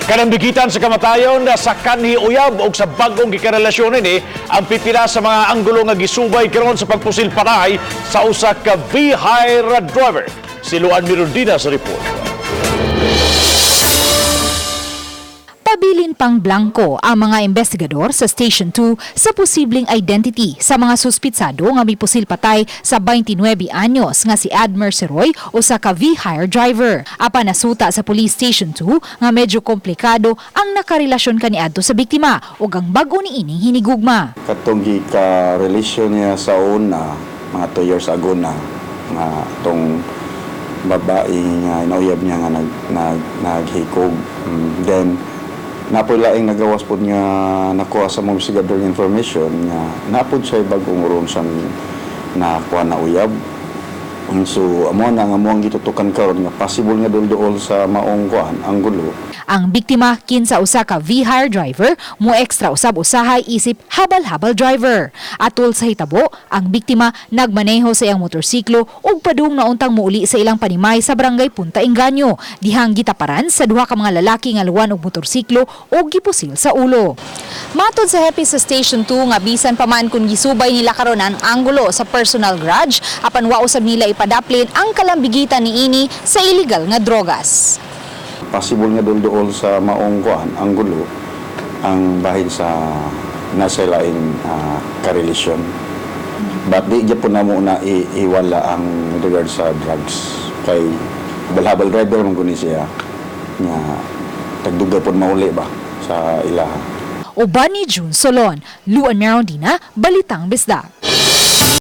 Kanambigitan sa kamatayon sa kanhi uyab o sa bagong gikarelasyon ni ang pipila sa mga anggulo nga gisubay karon sa pagpusil patay sa usa ka V-Hire driver. Si Luan Mirundina sa report. Pabilin pang blanco ang mga investigador sa Station 2 sa posibleng identity sa mga suspitsado nga may pusil patay sa 29 anyos nga si Admer Seroy o sa ka V-Hire driver. Apan nasuta sa Police Station 2 nga medyo komplikado ang nakarelasyon kaniadto sa biktima o ang bag-o ni ining hinigugma. Katong gika-relasyon niya sa una, mga 2 years ago na, nga tong babae nga inauyab niya nga naghikog. Then, napulaing nagawas po niya nakuha sa mga investigador information nga napod siya bagong uron sa nakuha na uyab. So, amo na nga mo ang gitutukan karon nga possible nga dulduol sa maong kuan ang gulo. Ang biktima kinsa usa ka V-Hire driver mo ekstra usab usahay isip habal-habal driver. Atol sa hitabo, ang biktima nagmaneho sa iyang motorsiklo ug padung na untang muuli sa ilang panimay sa barangay Punta Engaño. Dihang gitaparan sa duha ka mga lalaki nga luwan og motorsiklo ug gipusil sa ulo. Matod sa hepe sa Station 2 nga bisan pa man kung gisubay nila karon ang anggulo sa personal grudge, apan wa usab nila ipadaplin ang kalambigitan niini sa illegal nga drogas. Possible nga dulduol sa maong kuan ang gulo ang bahin sa nasa laing karelasyon. But di gyapon na muna iwala ang regard sa drugs kay habal driver man guni siya nga tagduga pod mauli ba sa ilaha. Uban ni June Solon, Luan Mirundina, Balitang Bisdak.